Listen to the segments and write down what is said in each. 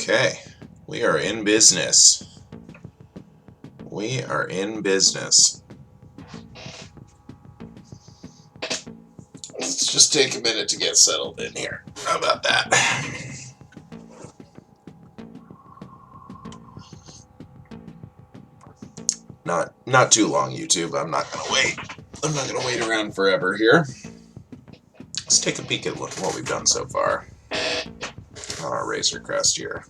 Okay, we are in business. We are in business. Let's just take a minute to get settled in here. How about that? Not too long, YouTube. I'm not gonna wait. I'm not gonna wait around forever here. Let's take a peek at what we've done so far on our Razor Crest here.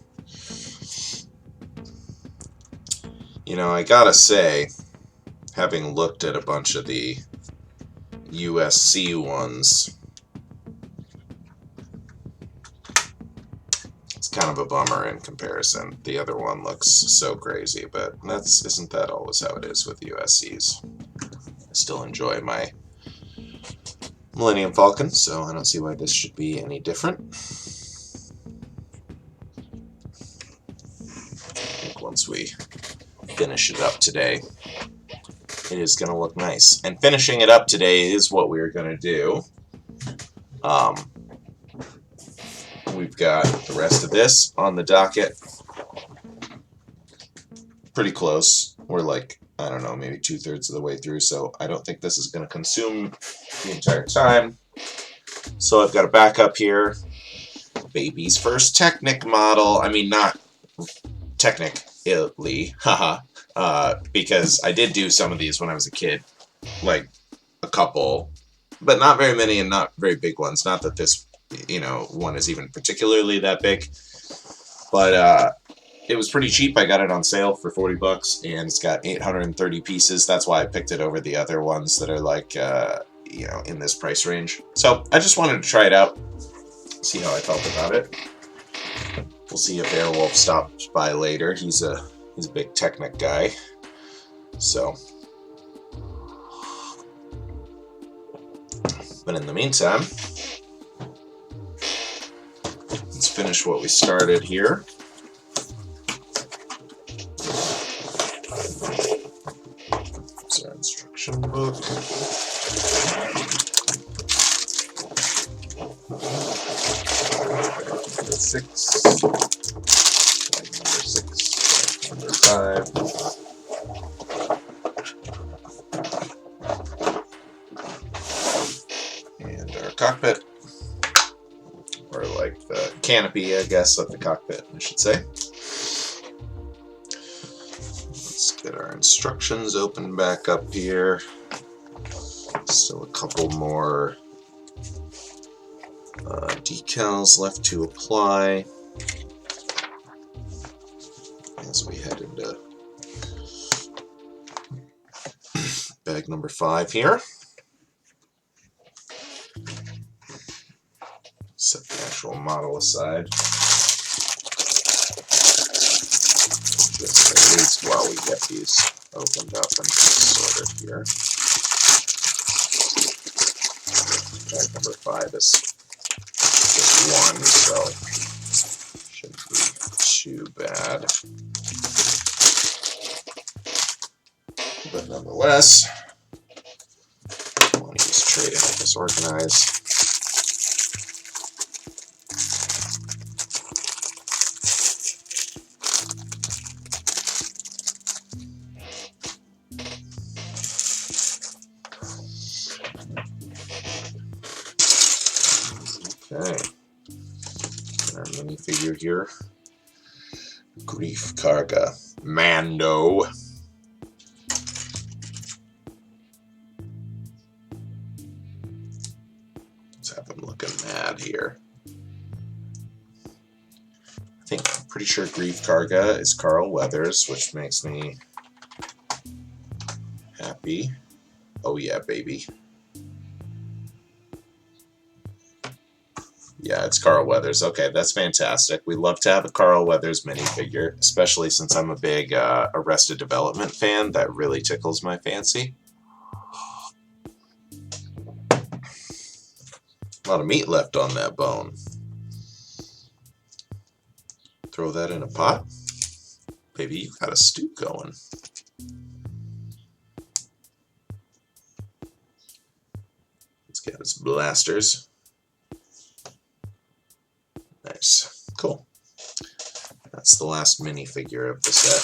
You know, I gotta say, having looked at a bunch of the USC ones, it's kind of a bummer in comparison. The other one looks so crazy, but isn't that always how it is with USCs? I still enjoy my Millennium Falcon, so I don't see why this should be any different. I think once we finish it up today, it is going to look nice. And finishing it up today is what we're going to do. We've got the rest of this on the docket. Pretty close. We're like, I don't know, maybe 2/3 of the way through, so I don't think this is going to consume the entire time. So I've got a backup here. Baby's first Technic model. I mean, not technically, haha. Because I did do some of these when I was a kid, like a couple, but not very many and not very big ones. Not that this, one is even particularly that big, but it was pretty cheap. I got it on sale for $40, and it's got 830 pieces. That's why I picked it over the other ones that are like, in this price range. So I just wanted to try it out, see how I felt about it. We'll see if Airwolf stops by later. He's a big Technic guy. So, but in the meantime, let's finish what we started here. It's our instruction book. Number 6. Number 6. Number 5. And our cockpit, or like the canopy, I guess, of the cockpit, I should say. Let's get our instructions open back up here. Still a couple more decals left to apply as we head into bag number 5 here. Set the actual model aside, just at least while we get these opened up and sorted here. Bag number 5 is just one, so shouldn't be too bad. But nonetheless, I want to use tray to help us organize. Okay, our minifigure here, Grief Karga Mando. Let's have him looking mad here. I'm pretty sure Grief Karga is Carl Weathers, which makes me happy. Oh yeah, baby. Yeah, it's Carl Weathers. Okay, that's fantastic. We love to have a Carl Weathers minifigure, especially since I'm a big Arrested Development fan. That really tickles my fancy. A lot of meat left on that bone. Throw that in a pot. Baby, you got a stew going. Let's get his blasters. Nice. Cool. That's the last minifigure of the set.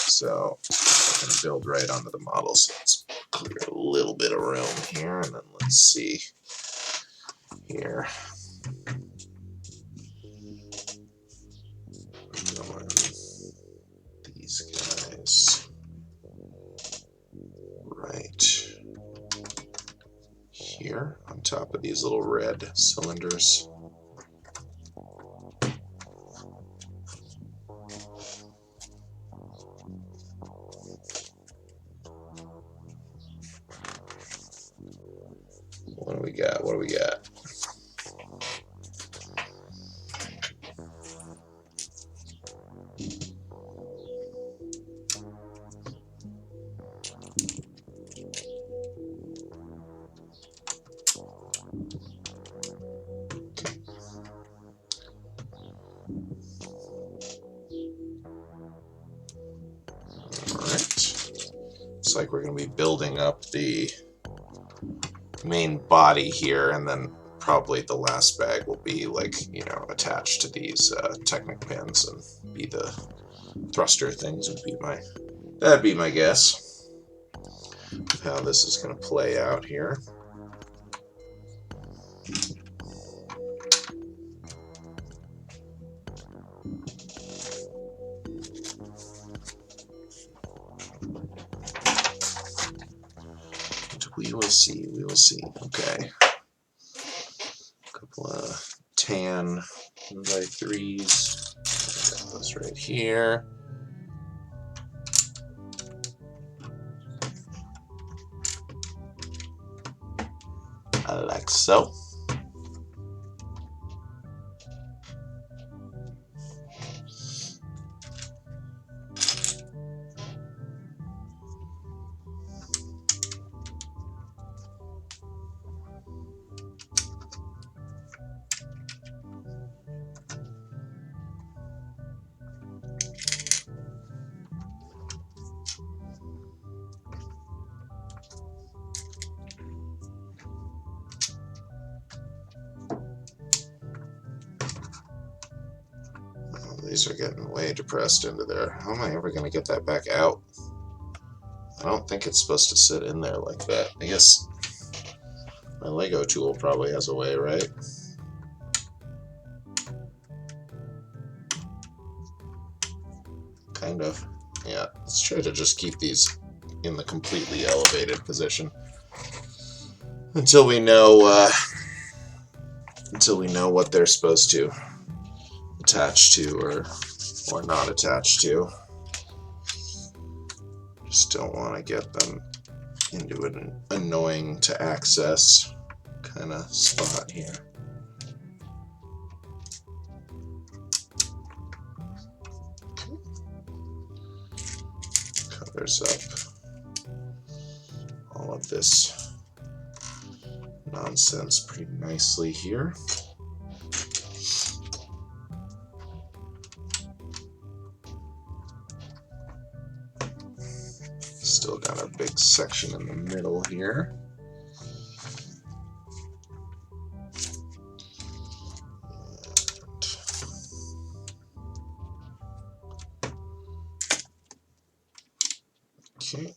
So I'm going to build right onto the model, so let's clear a little bit of room here, and then let's see here. Going these guys right here on top of these little red cylinders. What do we got? What do we got? Looks like we're going to be building up the main body here, and then probably the last bag will be, like, you know, attached to these Technic pins and be the thruster things. That'd be my guess of how this is going to play out here. We will see, we will see. Okay. A couple of tan 1x3s. Got those right here. Like so. These are getting way depressed into there. How am I ever going to get that back out? I don't think it's supposed to sit in there like that. I guess my Lego tool probably has a way, right? Kind of. Yeah, let's try to just keep these in the completely elevated position until we know what they're supposed to attach to or not attach to. Just don't want to get them into an annoying to access kind of spot here. Covers up all of this nonsense pretty nicely here. Still got a big section in the middle here. Okay.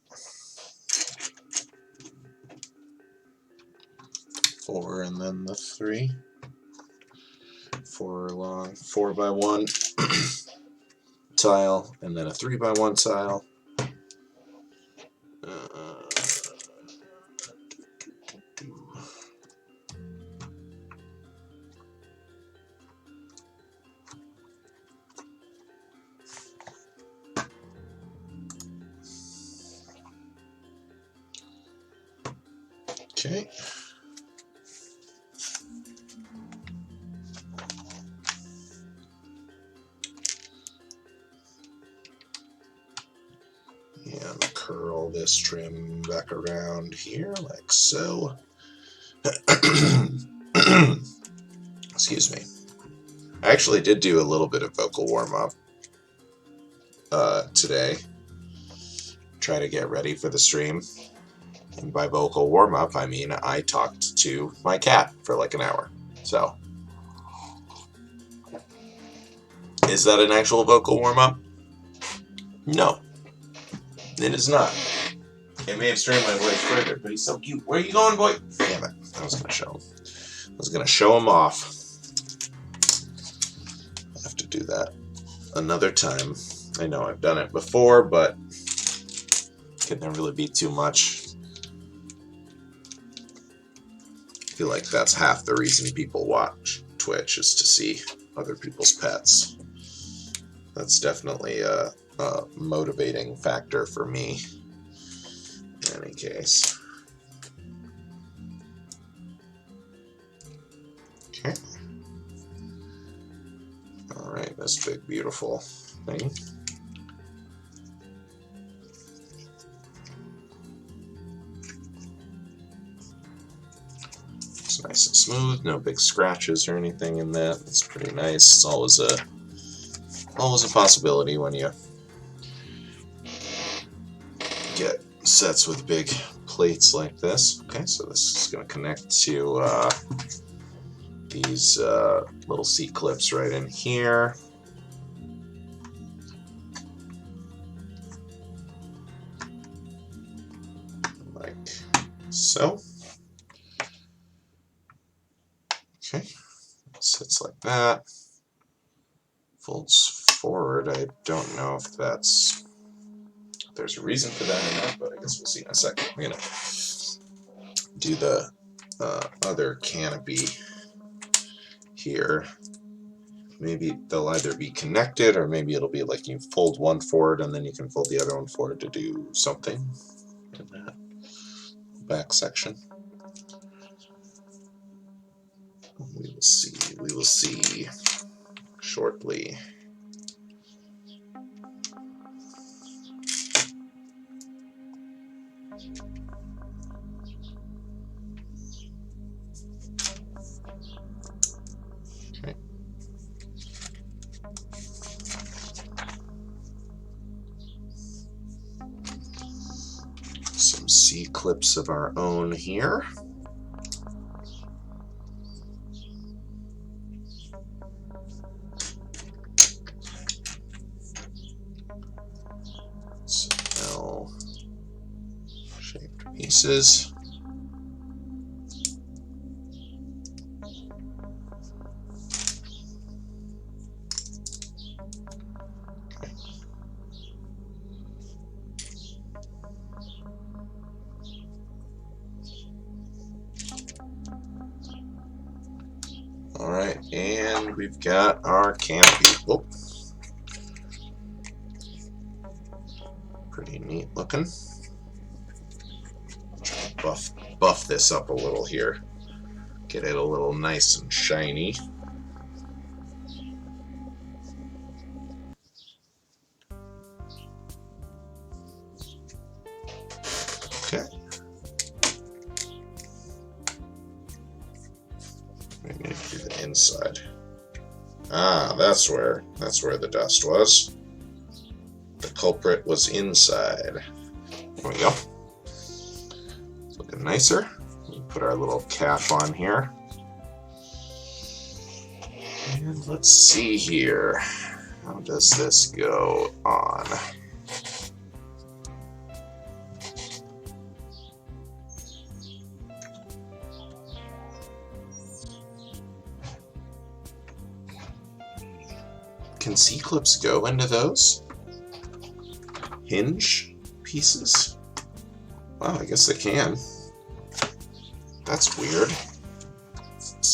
4 and then the 3. 4 long 4x1 tile, and then a 3x1 tile. Okay. And curl this trim back around here like so. Excuse me. I actually did do a little bit of vocal warm-up today. Try to get ready for the stream. And by vocal warm-up, I mean I talked to my cat for like an hour. So Is that an actual vocal warm-up? No, it is not. It may have strained my voice further, but he's so cute. Where are you going, boy? Damn it. I was going to show him. I was going to show him off. I have to do that another time. I know I've done it before, but it can never really be too much. I feel like that's half the reason people watch Twitch, is to see other people's pets. That's definitely a motivating factor for me. In any case. Okay. Alright, this big beautiful thing. It's nice and smooth, no big scratches or anything in that. It's pretty nice. It's always a possibility when you get sets with big plates like this. Okay, so this is going to connect to these little C-clips right in here. Like so. Okay, sits like that. Folds forward. I don't know if there's a reason for that or not, but I guess we'll see in a second. I'm gonna do the other canopy here. Maybe they'll either be connected, or maybe it'll be like you fold one forward and then you can fold the other one forward to do something in that back section. We will see. We will see shortly. Okay. Some C-clips of our own here. Some L-shaped pieces. Alright, and we've got our canopy. Oh. Pretty neat looking. Try to buff this up a little here. Get it a little nice and shiny. Okay. We need to do the inside. Ah, that's where the dust was. The culprit was inside. There we go. It's looking nicer. We put our little cap on here. And let's see here. How does this go on? Can C-clips go into those hinge pieces? Wow, I guess they can. That's weird.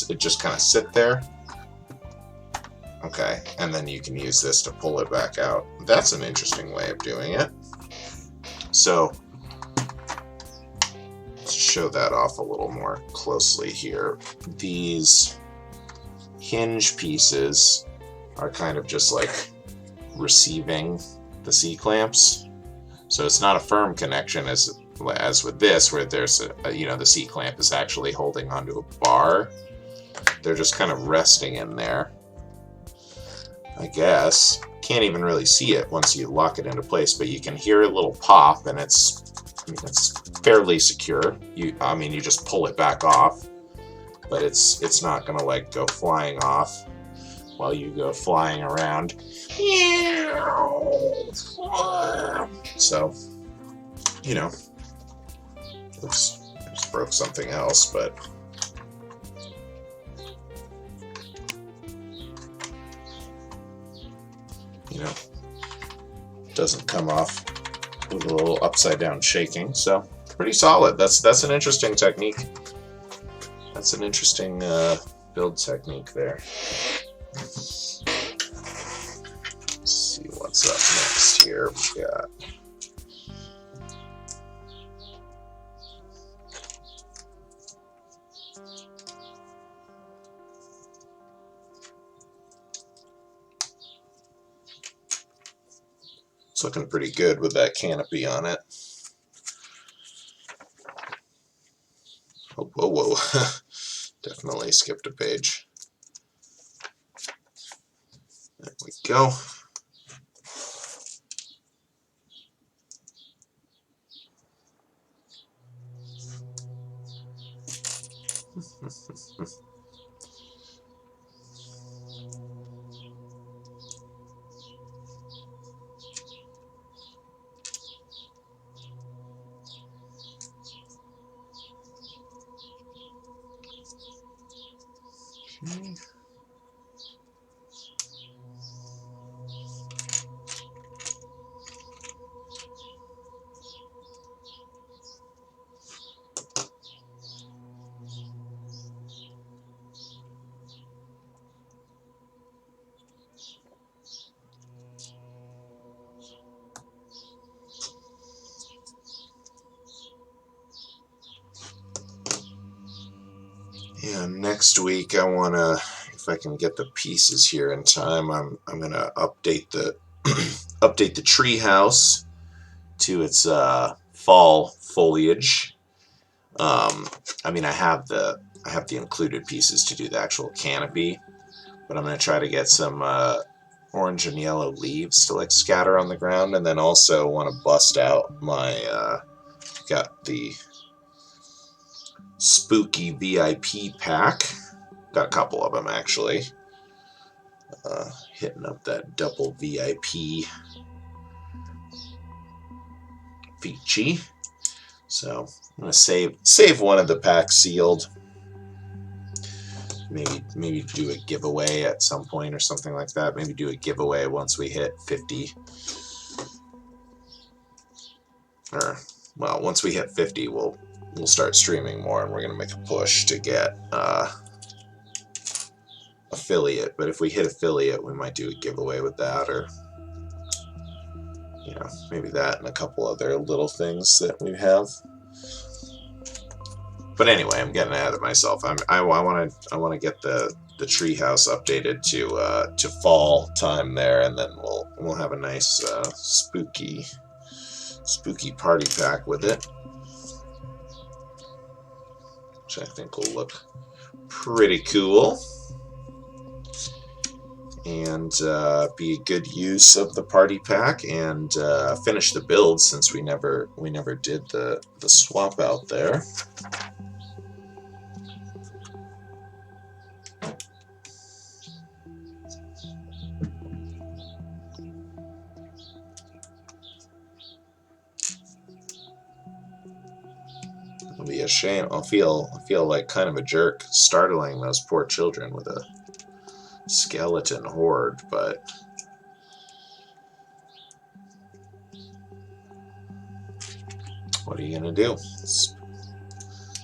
It just kind of sit there. Okay, and then you can use this to pull it back out. That's an interesting way of doing it. So, let's show that off a little more closely here. These hinge pieces are kind of just like receiving the C-clamps. So it's not a firm connection as with this, where there's the C-clamp is actually holding onto a bar. They're just kind of resting in there, I guess. Can't even really see it once you lock it into place, but you can hear a little pop, and it's fairly secure. You just pull it back off, but it's not gonna like go flying off while you go flying around. So, you know, oops, I just broke something else, but you know, doesn't come off with a little upside down shaking. So pretty solid. That's an interesting technique. That's an interesting build technique there. Let's see what's up next here. We got it's looking pretty good with that canopy on it. Oh, whoa, whoa. Definitely skipped a page. There we go. Okay. Yeah, next week I wanna, if I can get the pieces here in time, I'm gonna update the update the tree house to its fall foliage. I mean, I have the included pieces to do the actual canopy, but I'm gonna try to get some orange and yellow leaves to like scatter on the ground, and then also want to bust out my got the spooky VIP pack. Got a couple of them actually. Hitting up that double VIP Vici. So I'm gonna save one of the packs sealed. Maybe do a giveaway at some point or something like that. Maybe do a giveaway once we hit 50. Or well, once we hit 50, we'll start streaming more, and we're gonna make a push to get affiliate. But if we hit affiliate, we might do a giveaway with that, or you know, maybe that and a couple other little things that we have. But anyway, I'm getting ahead of myself. I want to get the treehouse updated to fall time there, and then we'll have a nice spooky party pack with it, which I think will look pretty cool and be a good use of the party pack, and finish the build since we never did the swap out there. It'll be a shame. I'll feel like kind of a jerk startling those poor children with a skeleton horde, but what are you gonna do?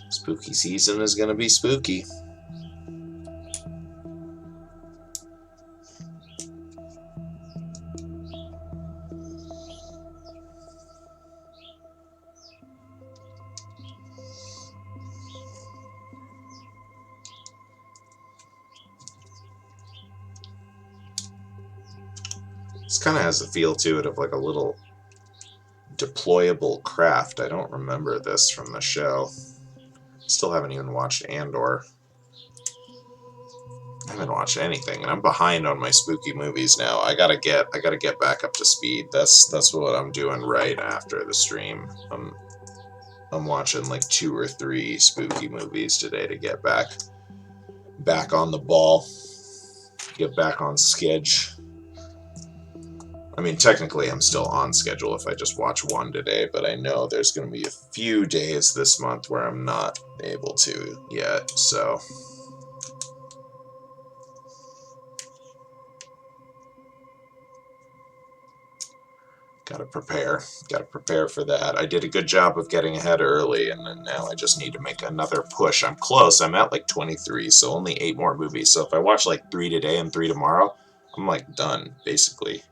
Spooky season is gonna be spooky. This kind of has a feel to it of like a little deployable craft. I don't remember this from the show. Still haven't even watched Andor. I haven't watched anything, and I'm behind on my spooky movies now. I gotta get back up to speed. That's what I'm doing right after the stream. I'm watching like 2 or 3 spooky movies today to get back on the ball. get back on schedule. I mean, technically, I'm still on schedule if I just watch one today, but I know there's going to be a few days this month where I'm not able to yet, so. Gotta prepare for that. I did a good job of getting ahead early, and then now I just need to make another push. I'm close. I'm at like 23, so only 8 more movies. So if I watch like 3 today and 3 tomorrow, I'm like done, basically.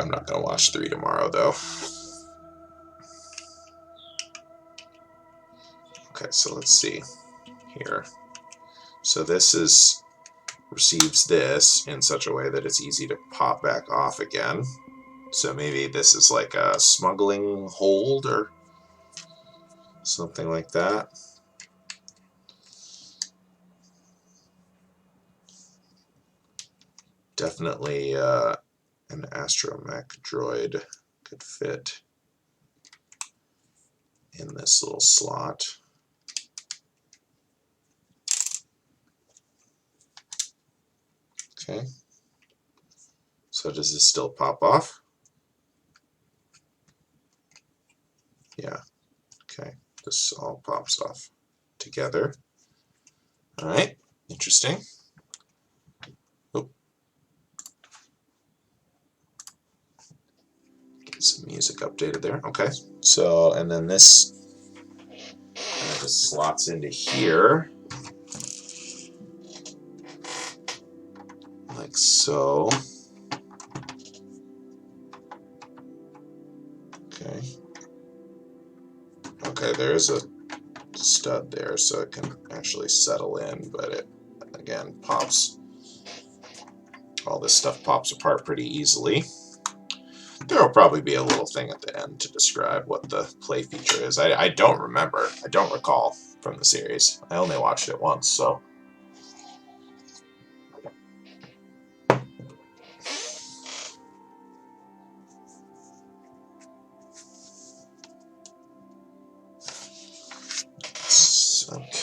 I'm not gonna watch 3 tomorrow, though. Okay, so let's see here. So this receives this in such a way that it's easy to pop back off again. So maybe this is like a smuggling hold or something like that. Definitely an astromech droid could fit in this little slot. Okay. So does this still pop off? Yeah. Okay. This all pops off together. All right. Interesting. Oh. Get some music updated there. Okay. So, and then this just slots into here. Like so. Okay. Okay, there's a stud there, so it can actually settle in, but it, again, pops. All this stuff pops apart pretty easily. There will probably be a little thing at the end to describe what the play feature is. I don't remember. I don't recall from the series. I only watched it once, so.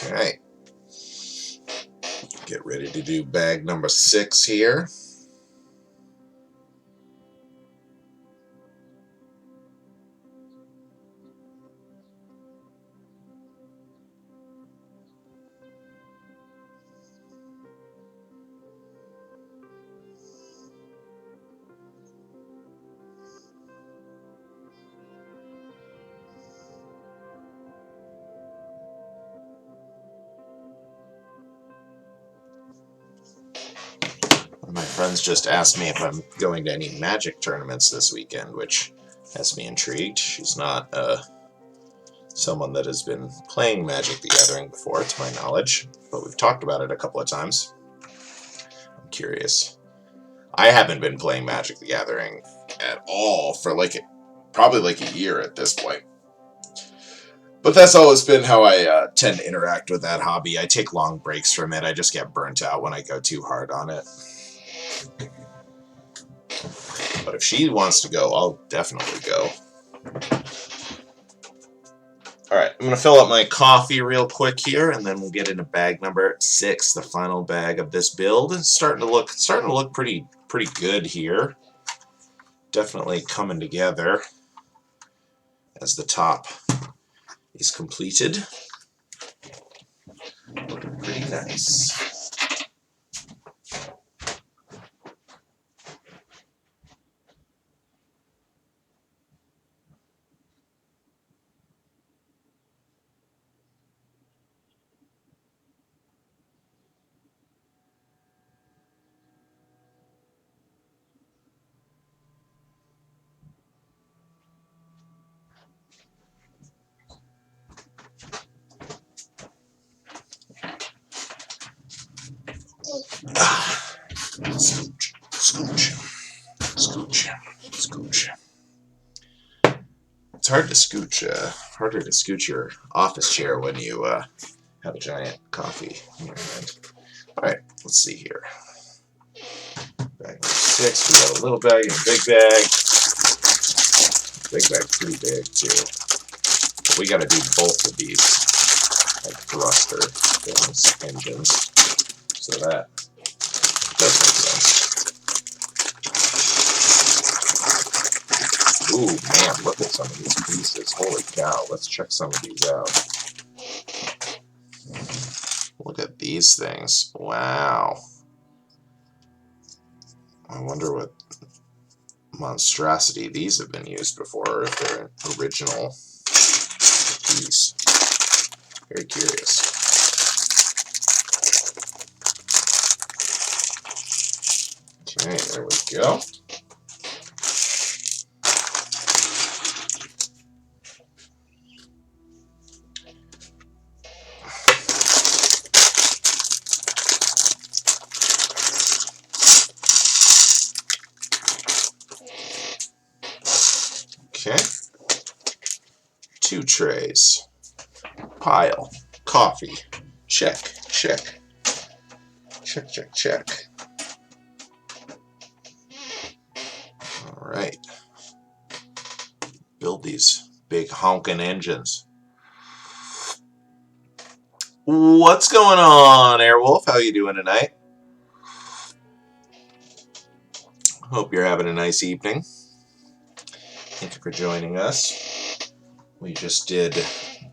Okay. Get ready to do bag number 6 here. My friends just asked me if I'm going to any Magic tournaments this weekend, which has me intrigued. She's not someone that has been playing Magic the Gathering before, to my knowledge, but we've talked about it a couple of times. I'm curious. I haven't been playing Magic the Gathering at all for probably like a year at this point. But that's always been how I tend to interact with that hobby. I take long breaks from it. I just get burnt out when I go too hard on it. But if she wants to go, I'll definitely go. Alright, I'm going to fill up my coffee real quick here, and then we'll get into bag number 6, the final bag of this build. It's starting to look pretty good here. Definitely coming together as the top is completed. Looking pretty nice. Scooch, scooch, scooch, scooch. It's hard to scooch, harder to scooch your office chair when you have a giant coffee in your hand. Alright, let's see here. Bag number 6, we got a little bag and a big bag. Big bag's pretty big too. But we gotta do both of these, like thruster things, engines. So that Ooh, man, look at some of these pieces. Holy cow, let's check some of these out. Look at these things. Wow. I wonder what monstrosity these have been used before, or if they're an original piece. Very curious. Okay, there we go. Okay. 2 trays. Pile. Coffee. Check. Check. Check, check, check. Alright. Build these big honking engines. What's going on, Airwolf? How you doing tonight? Hope you're having a nice evening. Thank you for joining us. We just did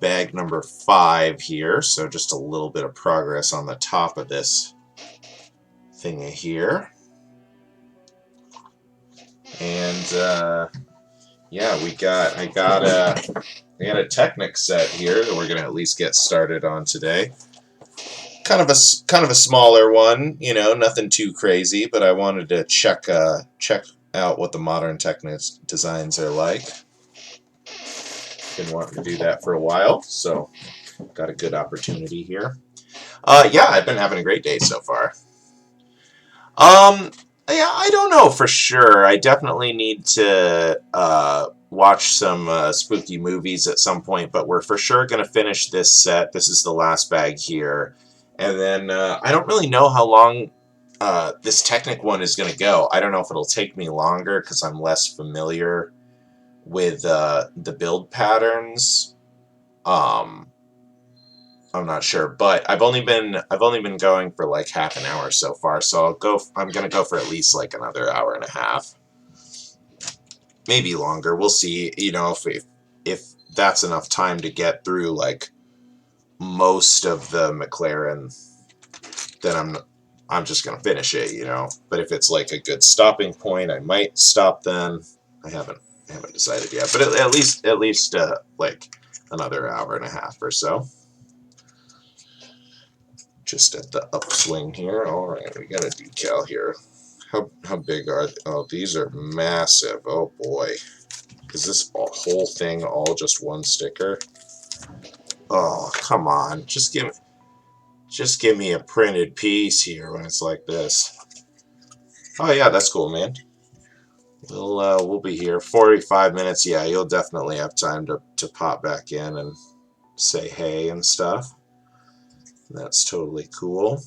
bag number 5 here, so just a little bit of progress on the top of this thingy here. And yeah, we got a Technic set here that we're gonna at least get started on today. Kind of a smaller one, you know, nothing too crazy, but I wanted to check out what the modern Technic designs are like. Been wanting to do that for a while, so got a good opportunity here. Yeah, I've been having a great day so far. Yeah, I don't know for sure. I definitely need to watch some spooky movies at some point, but we're for sure going to finish this set. This is the last bag here. And then I don't really know how long this Technic one is going to go. I don't know if it'll take me longer because I'm less familiar with the build patterns. I'm not sure, but I've only been going for like half an hour so far, so I'm gonna go for at least like another hour and a half, maybe longer. We'll see. You know, if that's enough time to get through like most of the McLaren, then I'm just gonna finish it. You know, but if it's like a good stopping point, I might stop then. I haven't decided yet, but at least like another hour and a half or so. Just at the upswing here. All right, we got a decal here. How big are they? Oh, these are massive. Oh boy, is this whole thing all just one sticker? Oh, come on, just give me a printed piece here when it's like this. Oh yeah, that's cool, man. We'll be here 45 minutes. Yeah, you'll definitely have time to pop back in and say hey and stuff. That's totally cool.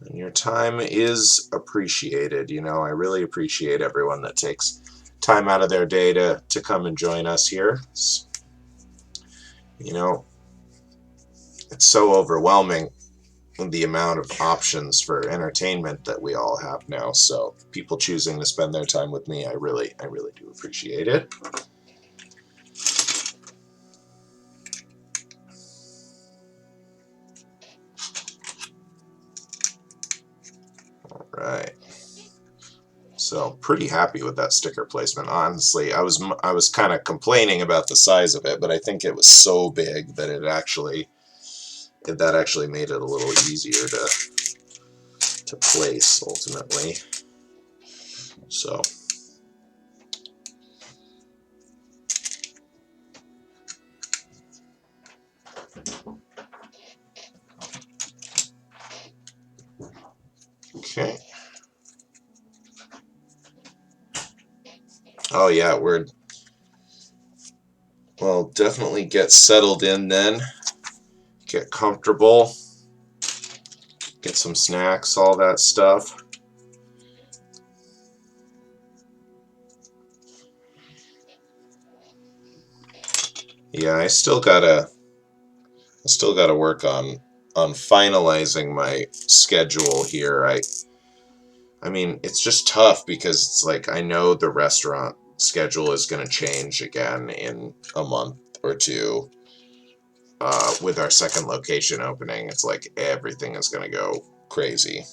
And your time is appreciated. You know, I really appreciate everyone that takes time out of their day to come and join us here. You know, it's so overwhelming, the amount of options for entertainment that we all have now. So people choosing to spend their time with me, I really do appreciate it. Right. So pretty happy with that sticker placement. Honestly, I was kind of complaining about the size of it, but I think it was so big that that actually made it a little easier to place ultimately. So okay. Oh yeah, well, definitely get settled in then. Get comfortable. Get some snacks, all that stuff. Yeah, I still gotta work on finalizing my schedule here. I mean, it's just tough because it's like I know the restaurant schedule is going to change again in a month or two. With our second location opening, it's like everything is going to go crazy.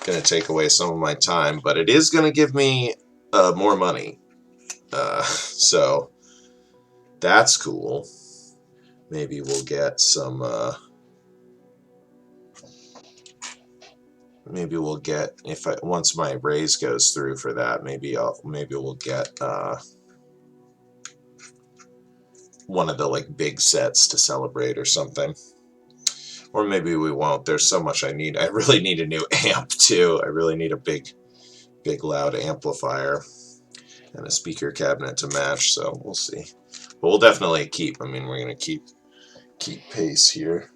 Going to take away some of my time, but it is going to give me more money. So that's cool. Maybe we'll get some. Maybe we'll get once my raise goes through for that. Maybe we'll get one of the like big sets to celebrate or something. Or maybe we won't. There's so much I need. I really need a new amp too. I really need a big loud amplifier and a speaker cabinet to match. So we'll see. But we'll definitely keep. I mean, we're gonna keep pace here.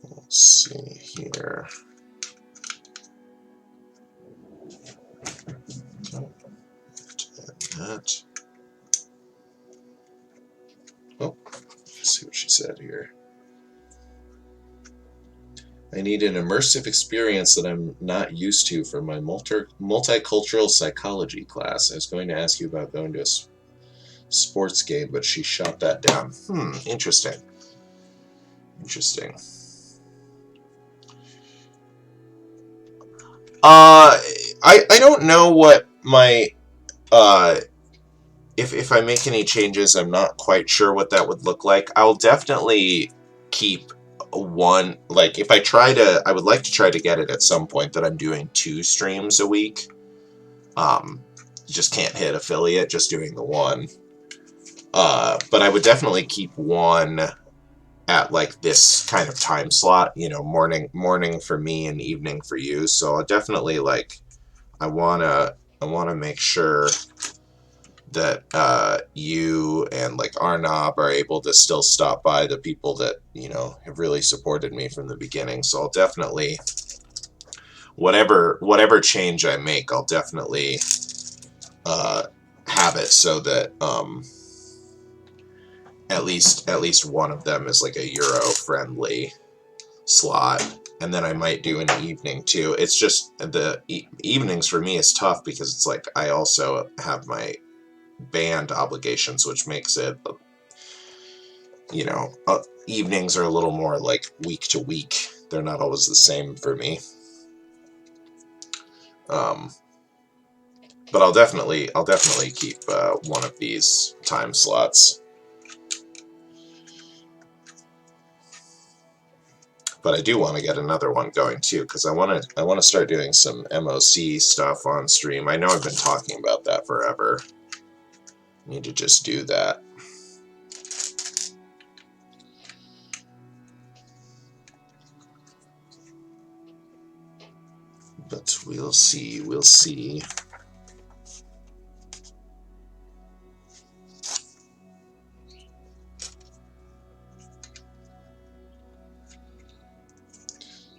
Let's see here. That. Oh, let's see what she said here. I need an immersive experience that I'm not used to for my multicultural psychology class. I was going to ask you about going to a sports game, but she shot that down. Interesting. Interesting. I don't know what my if I make any changes, I'm not quite sure what that would look like. I'll definitely keep one, like if I would like to try to get it at some point that I'm doing 2 streams a week. You just can't hit affiliate just doing the one. But I would definitely keep one at like this kind of time slot, you know, morning for me and evening for you. So I'll definitely like I wanna make sure that you and like Arnab are able to still stop by, the people that, you know, have really supported me from the beginning. So I'll definitely whatever change I make, I'll definitely have it so that at least one of them is like a Euro friendly slot, and then I might do an evening too. It's just the evenings for me is tough because it's like I also have my band obligations, which makes it, you know, evenings are a little more like week to week. They're not always the same for me. But I'll definitely keep one of these time slots. But I do want to get another one going too, because I want to start doing some MOC stuff on stream. I know I've been talking about that forever. Need to just do that. But we'll see. We'll see.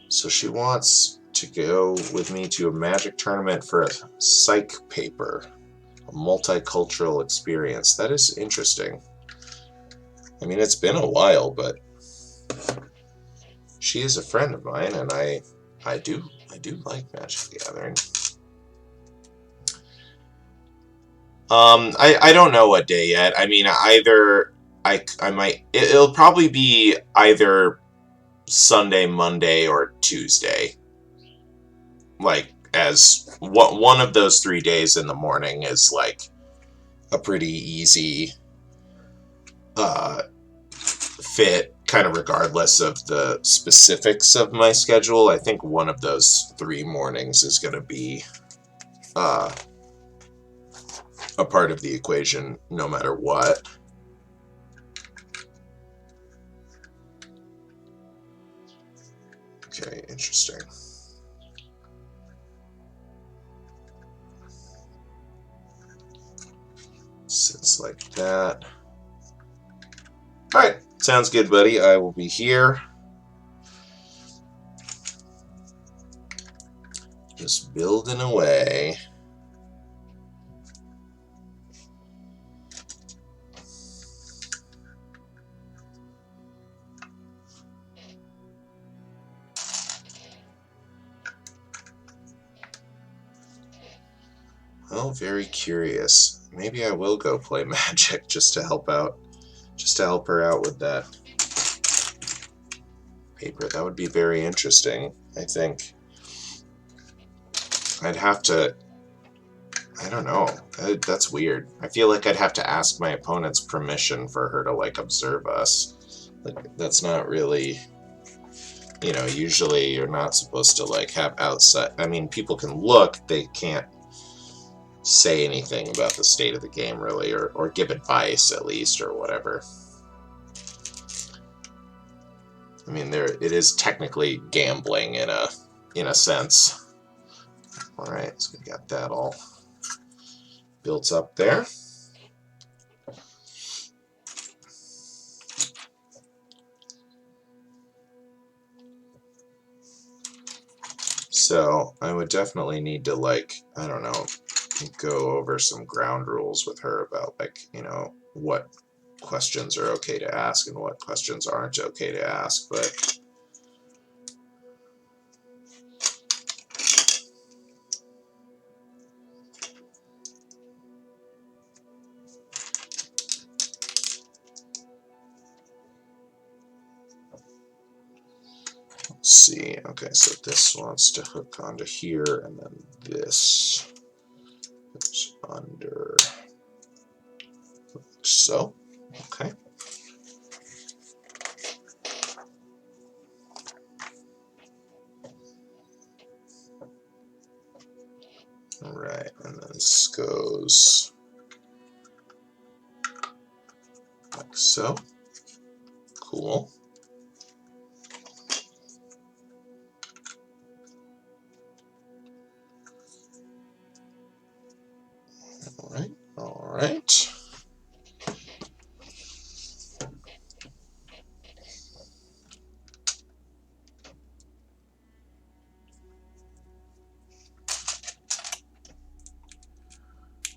So she wants to go with me to a magic tournament for a psych paper. A multicultural experience. That is interesting. I mean, it's been a while, but she is a friend of mine, and I do like Magic the Gathering. I don't know what day yet. I mean, either I might, it'll probably be either Sunday, Monday, or Tuesday. Like, as one of those 3 days in the morning is like a pretty easy fit, kind of regardless of the specifics of my schedule. I think one of those 3 mornings is going to be a part of the equation no matter what. Okay, interesting. Sits like that. Alright, sounds good, buddy. I will be here. Just building away. Well, very curious. Maybe I will go play Magic just to help out, just to help her out with that paper. That would be very interesting, I think. I'd have to, I don't know, that's weird. I feel like I'd have to ask my opponent's permission for her to, like, observe us. Like, that's not really, you know, usually you're not supposed to, like, have outside, I mean, people can look, they can't say anything about the state of the game, really, or give advice, at least, or whatever. I mean, it is technically gambling in a sense. All right, so we got that all built up there. So I would definitely need to, like, I don't know, go over some ground rules with her about, like, you know, what questions are okay to ask and what questions aren't okay to ask, but let's see. Okay, so this wants to hook onto here, and then this goes under, so, okay. Alright, and then this goes like so. Cool. Alright, alright.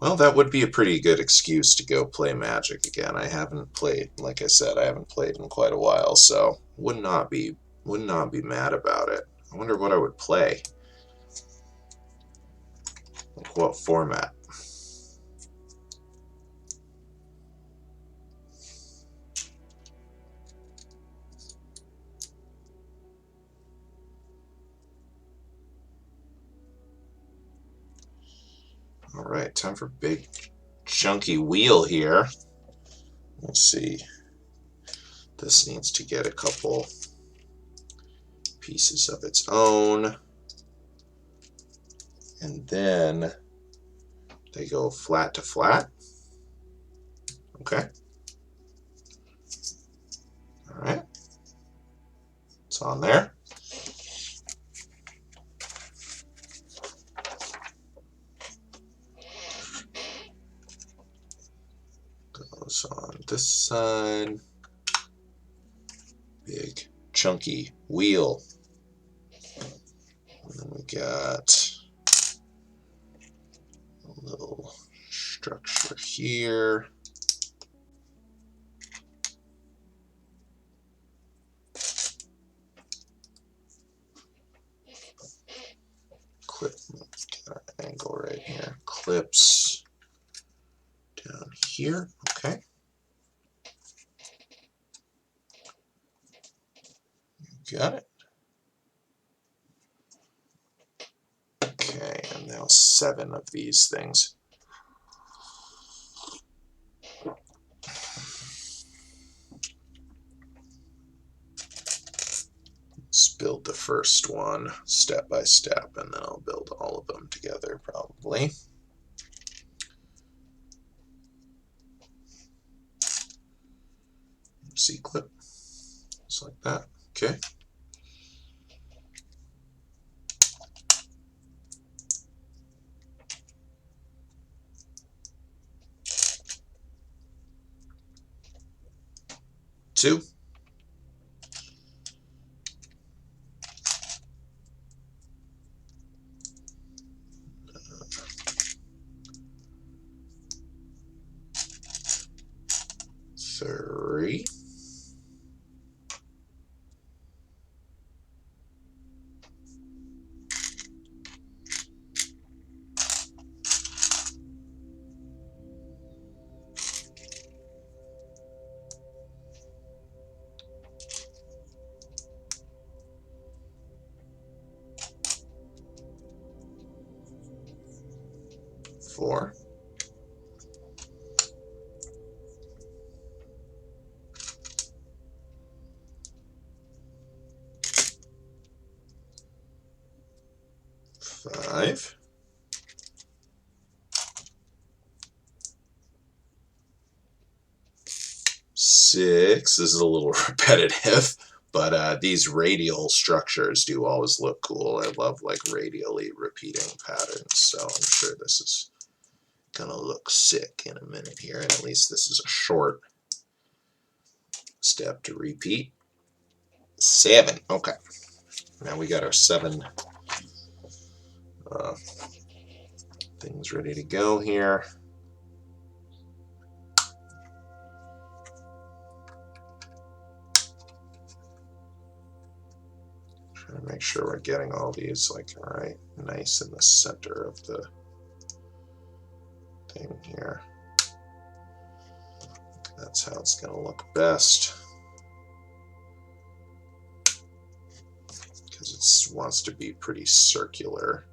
Well, that would be a pretty good excuse to go play Magic again. I haven't played, like I said, I haven't played in quite a while, so would not be mad about it. I wonder what I would play. Like what format? Alright, time for big chunky wheel here. Let's see. This needs to get a couple pieces of its own. And then they go flat to flat. Okay. Alright. It's on there. Goes on this side. Big chunky wheel. And then we got a little structure here. Clip, get our angle right here. Clips down here. Okay. Got it. Okay, and now 7 of these things. Let's build the first one step by step, and then I'll build all of them together probably. C-clip, just like that. Okay. Two. 4. 5. 6. This is a little repetitive, but these radial structures do always look cool. I love like radially repeating patterns, so I'm sure this is gonna look sick in a minute here, and at least this is a short step to repeat. 7. Okay, now we got our 7 things ready to go here. Trying to make sure we're getting all these like right nice in the center of the thing here. That's how it's going to look best, because it wants to be pretty circular.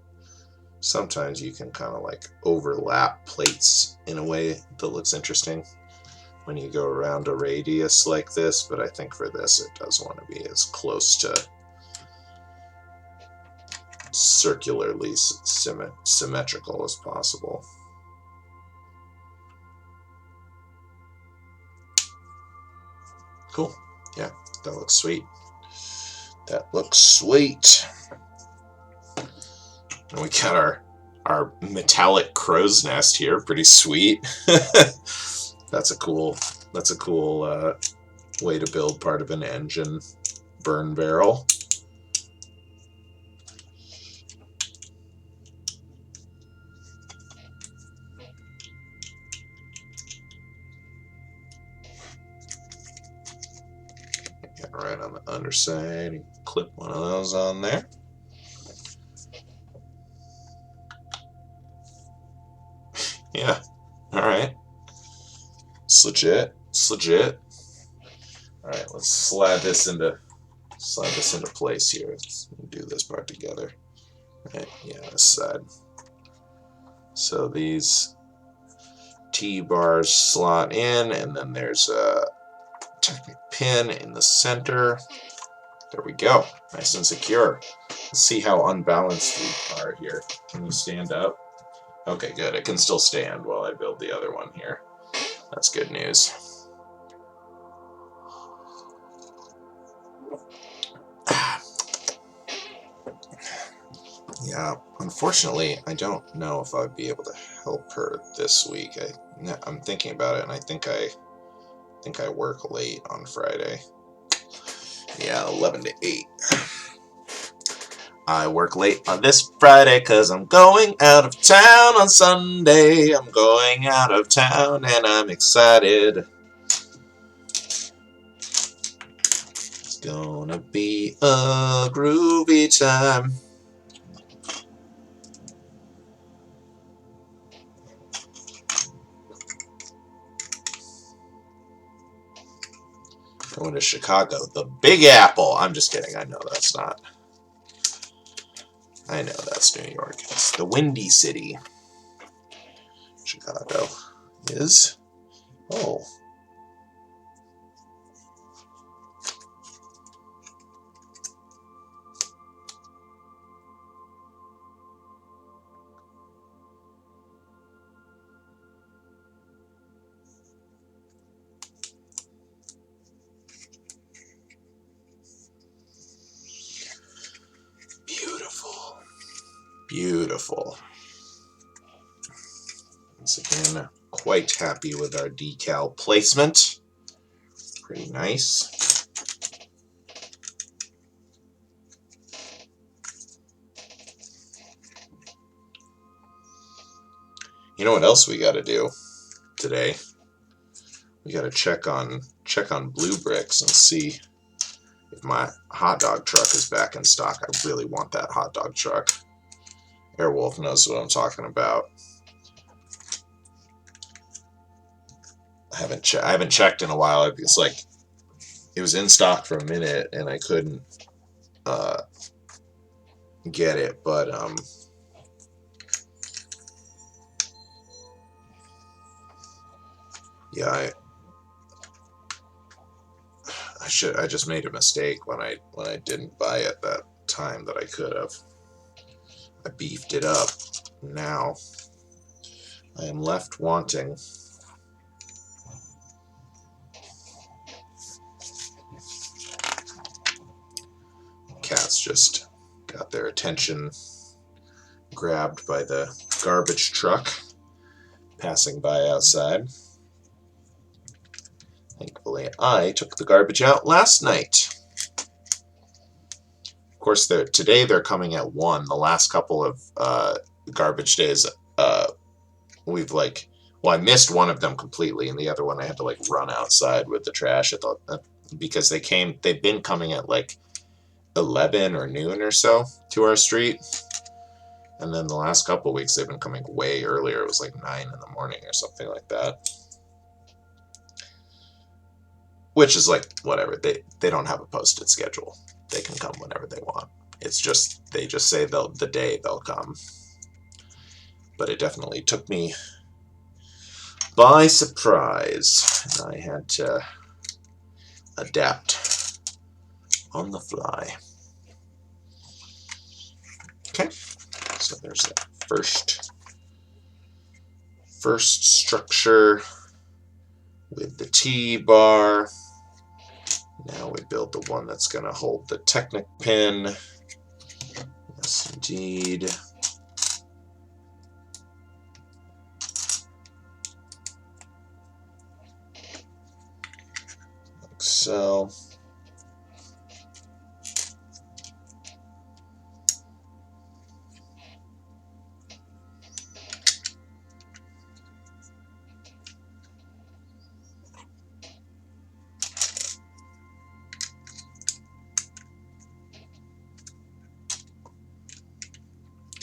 Sometimes you can kind of like overlap plates in a way that looks interesting when you go around a radius like this, but I think for this it does want to be as close to circularly symmetrical as possible. Cool. Yeah, that looks sweet. That looks sweet. And we got our metallic crow's nest here. Pretty sweet. That's a cool way to build part of an engine burn barrel. Right on the underside, you clip one of those on there. Yeah, all right. It's legit. It's legit. All right, let's slide this into place here. Let's do this part together. Right, yeah, this side. So these T-bars slot in, and then there's a Technic pin in the center. There we go. Nice and secure. Let's see how unbalanced we are here. Can you stand up? Okay, good. It can still stand while I build the other one here. That's good news. Yeah, unfortunately, I don't know if I'd be able to help her this week. I'm thinking about it, and I think I work late on Friday. Yeah, 11 to 8. I work late on this Friday because I'm going out of town on Sunday. I'm going out of town and I'm excited. It's gonna be a groovy time. Going to Chicago, the Big Apple. I'm just kidding. I know that's not. I know that's New York. It's the Windy City. Chicago is. Oh. Beautiful. Beautiful. Once again, quite happy with our decal placement. Pretty nice. You know what else we got to do today? We got to check on Blue Bricks and see if my hot dog truck is back in stock. I really want that hot dog truck. Airwolf knows what I'm talking about. I haven't checked in a while. It's like it was in stock for a minute and I couldn't get it, but Yeah, I just made a mistake when I didn't buy it that time that I could have. I beefed it up. Now I am left wanting. Cats just got their attention grabbed by the garbage truck passing by outside. Thankfully, I took the garbage out last night. Of course, today they're coming at 1. The last couple of garbage days, we've I missed one of them completely, and the other one I had to run outside with the trash because they've been coming at 11 or noon or so to our street. And then the last couple of weeks they've been coming way earlier. It was 9 in the morning or something like that. Which is whatever. They don't have a posted schedule. They can come whenever they want. It's just they just say the day they'll come. But it definitely took me by surprise. And I had to adapt on the fly. Okay, so there's that first structure with the T-bar. Now we build the one that's going to hold the Technic pin. Yes, indeed. Like so.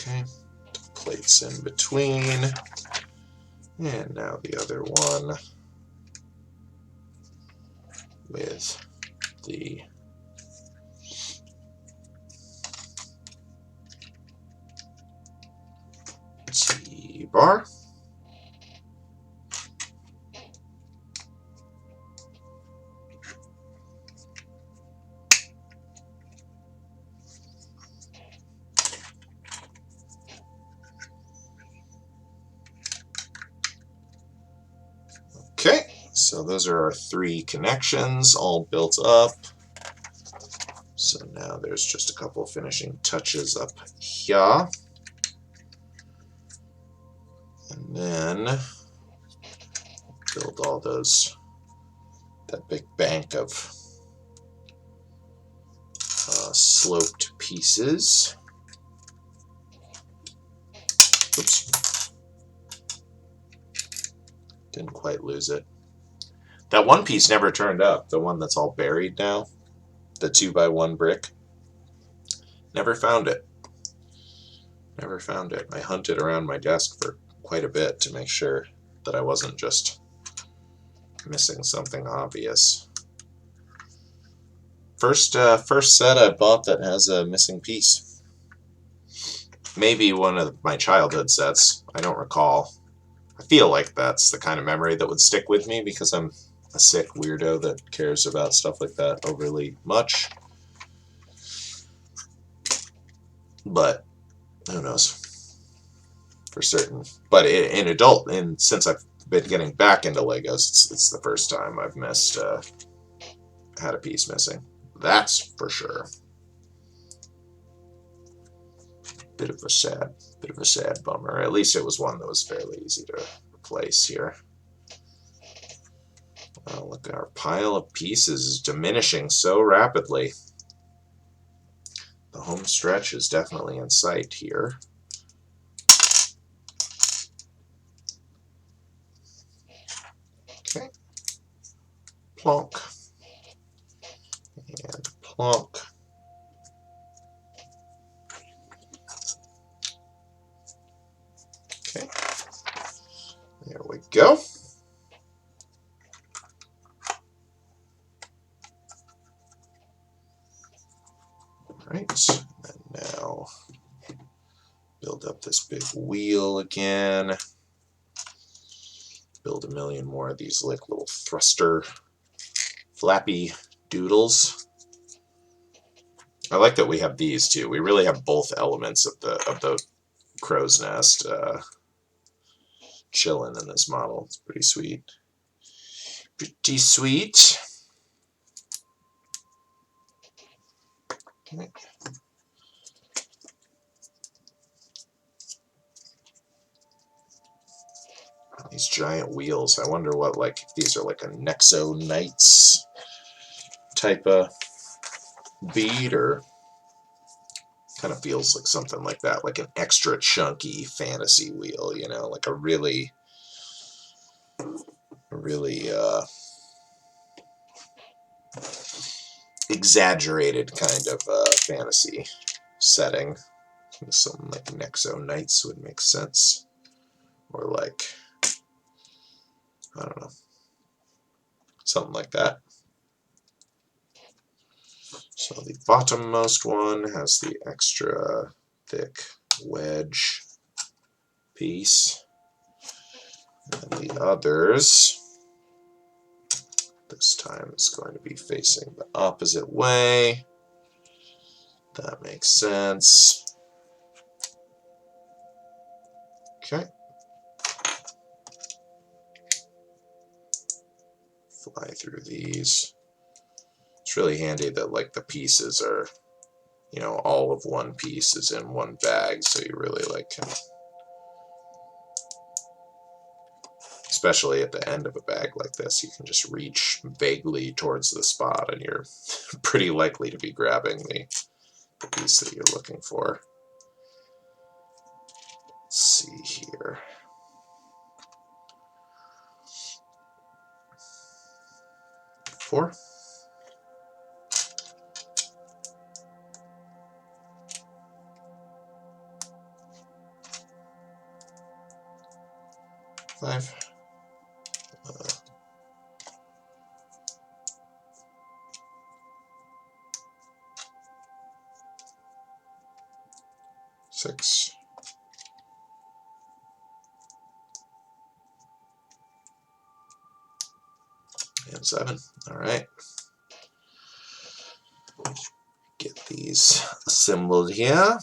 Okay, plates in between. And now the other one with the T-bar. Okay, so those are our 3 connections all built up. So now there's just a couple finishing touches up here. And then build all that big bank of sloped pieces. Oops. Didn't quite lose it. That one piece never turned up, the one that's all buried now, the 2x1 brick. Never found it. Never found it. I hunted around my desk for quite a bit to make sure that I wasn't just missing something obvious. First set I bought that has a missing piece. Maybe one of my childhood sets. I don't recall. I feel like that's the kind of memory that would stick with me because I'm a sick weirdo that cares about stuff like that overly much. But who knows for certain. But since I've been getting back into Legos, it's the first time I've had a piece missing. That's for sure. Bit of a sad bummer. At least it was one that was fairly easy to replace here. Oh, look, our pile of pieces is diminishing so rapidly. The home stretch is definitely in sight here. Okay. Plonk. And plonk. Okay. There we go. Right, and now build up this big wheel again. Build a million more of these like little thruster flappy doodles. I like that we have these too. We really have both elements of the crow's nest chilling in this model. It's pretty sweet. Pretty sweet. Okay. These giant wheels. I wonder what, like, if these are like a Nexo Knights type of bead, or kind of feels like something like that, like an extra chunky fantasy wheel, you know, like a really exaggerated kind of fantasy setting. Something like Nexo Knights would make sense, or like, I don't know, something like that. So the bottommost one has the extra thick wedge piece, and the others this time is going to be facing the opposite way. That makes sense. Okay. Fly through these. It's really handy that like the pieces are, you know, all of one piece is in one bag, so you really like can, especially at the end of a bag like this, you can just reach vaguely towards the spot and you're pretty likely to be grabbing the piece that you're looking for. Let's see here. Four. Five. 6. And 7. All right. Get these assembled here.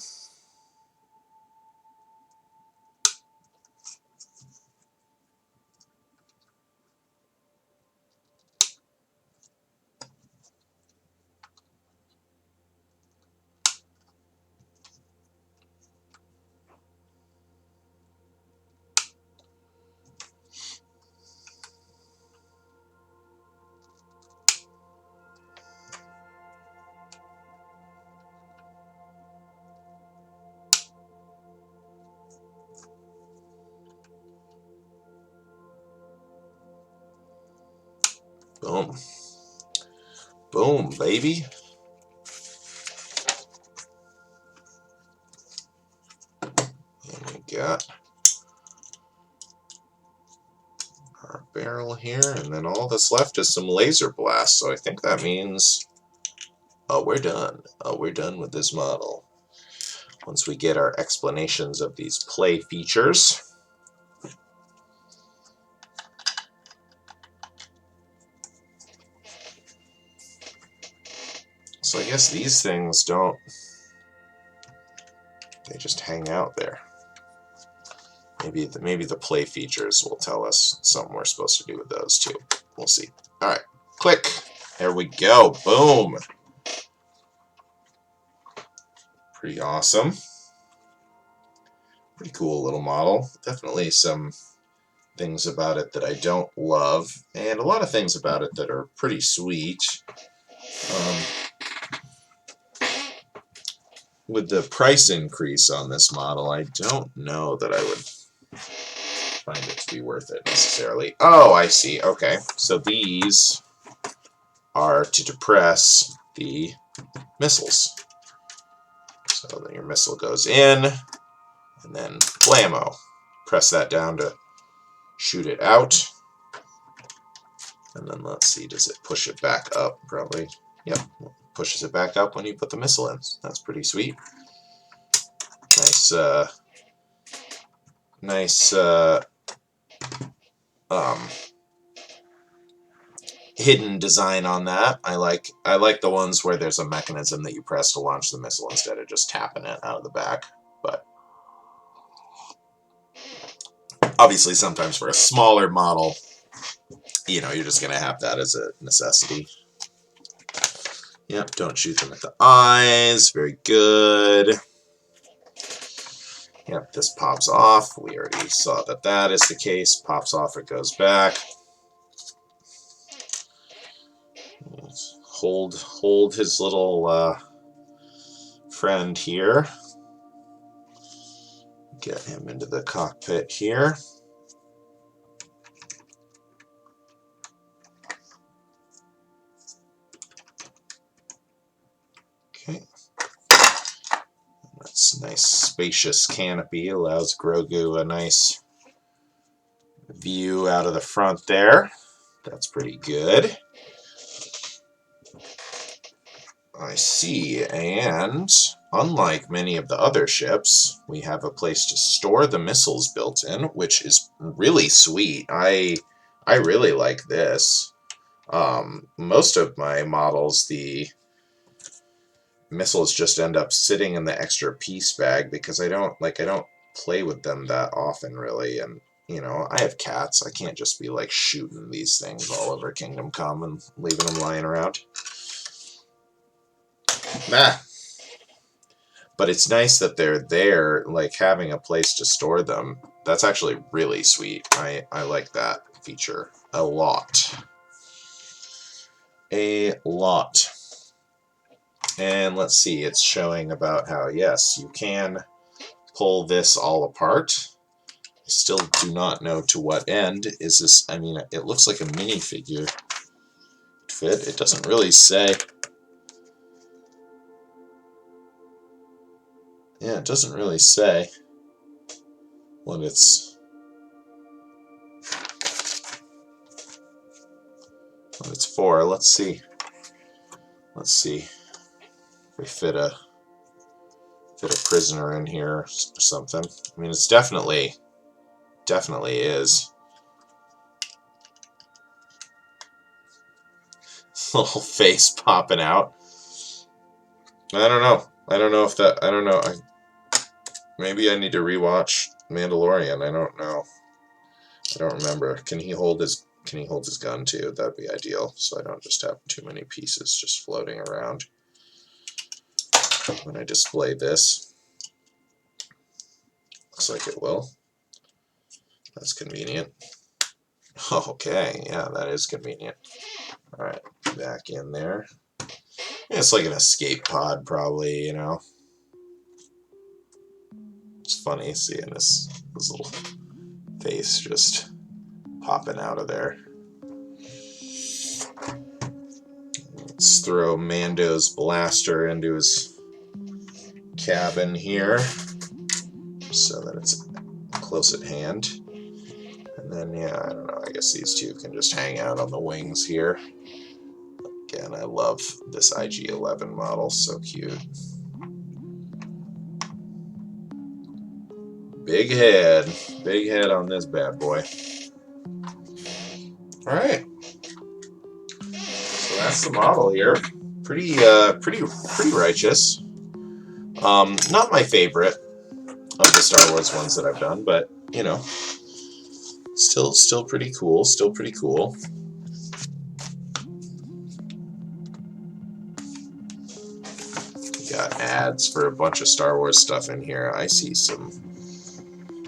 Boom. Boom, baby. And we got our barrel here, and then all that's left is some laser blast, so I think that means, oh, we're done. Oh, we're done with this model. Once we get our explanations of these play features. So I guess these things don't, they just hang out there. Maybe the play features will tell us something we're supposed to do with those too. We'll see. All right, click. There we go. Boom. Pretty awesome. Pretty cool little model. Definitely some things about it that I don't love, and a lot of things about it that are pretty sweet. With the price increase on this model, I don't know that I would find it to be worth it necessarily. Oh, I see. Okay, so these are to depress the missiles. So then your missile goes in, and then blammo. Press that down to shoot it out. And then let's see, does it push it back up? Probably. Yep, pushes it back up when you put the missile in. That's pretty sweet. Nice hidden design on that. I like the ones where there's a mechanism that you press to launch the missile instead of just tapping it out of the back. But obviously, sometimes for a smaller model, you know, you're just going to have that as a necessity. Yep, don't shoot them at the eyes. Very good. Yep, this pops off. We already saw that that is the case. Pops off, it goes back. Hold his little friend here. Get him into the cockpit here. Okay. That's nice spacious canopy. Allows Grogu a nice view out of the front there. That's pretty good. I see, and unlike many of the other ships, we have a place to store the missiles built in, which is really sweet. I really like this. Most of my models, the missiles just end up sitting in the extra piece bag because I don't play with them that often, really. And you know, I have cats. I can't just be like shooting these things all over Kingdom Come and leaving them lying around. Nah. But it's nice that they're there, like having a place to store them. That's actually really sweet. I like that feature a lot. A lot. And let's see, it's showing about how, yes, you can pull this all apart. I still do not know to what end. Is this, I mean, it looks like a minifigure fit. It doesn't really say. Yeah, it doesn't really say what it's for. Let's see. Let's see if we fit a prisoner in here or something. I mean, it's definitely is. Little face popping out. I don't know. I don't know if that. I don't know. Maybe I need to rewatch Mandalorian. I don't know. I don't remember. Can he hold his gun too? That'd be ideal. So I don't just have too many pieces just floating around when I display this. Looks like it will. That's convenient. Okay, yeah, that is convenient. Alright, back in there. Yeah, it's like an escape pod, probably, you know. It's funny seeing this little face just popping out of there. Let's throw Mando's blaster into his cabin here so that it's close at hand. And then, yeah, I don't know, I guess these two can just hang out on the wings here. Again, I love this IG-11 model, so cute. Big head on this bad boy. Alright. So that's the model here. Pretty righteous. Not my favorite of the Star Wars ones that I've done, but, you know, still pretty cool, Got ads for a bunch of Star Wars stuff in here. I see some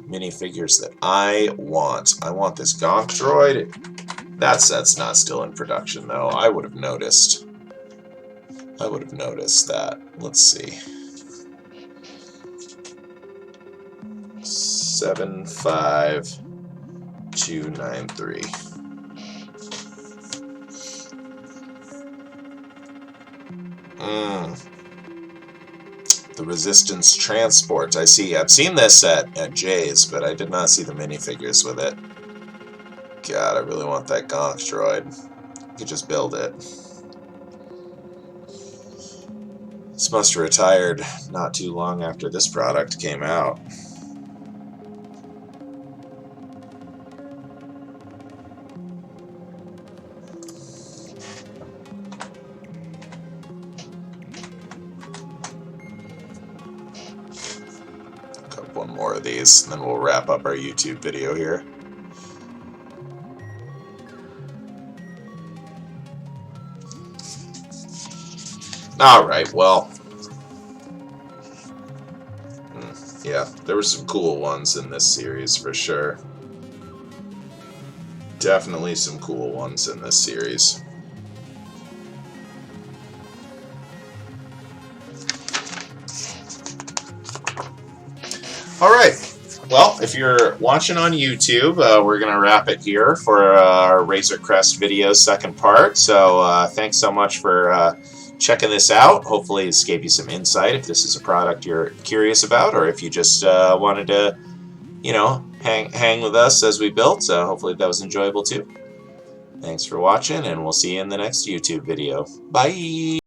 minifigures that I want. I want this Gonk droid. That set's not still in production, though. I would have noticed that. Let's see. 75293. The Resistance Transport. I see. I've seen this at Jay's, but I did not see the minifigures with it. God, I really want that Gonk droid. I could just build it. This must have retired not too long after this product came out. up one more of these, and then we'll wrap up our YouTube video here. Alright, well, yeah, there were some cool ones in this series for sure. Definitely some cool ones in this series. Alright, well, if you're watching on YouTube, we're going to wrap it here for our Razor Crest video second part. So thanks so much for checking this out. Hopefully this gave you some insight if this is a product you're curious about, or if you just wanted to, you know, hang with us as we built. Hopefully that was enjoyable too. Thanks for watching, and we'll see you in the next YouTube video. Bye!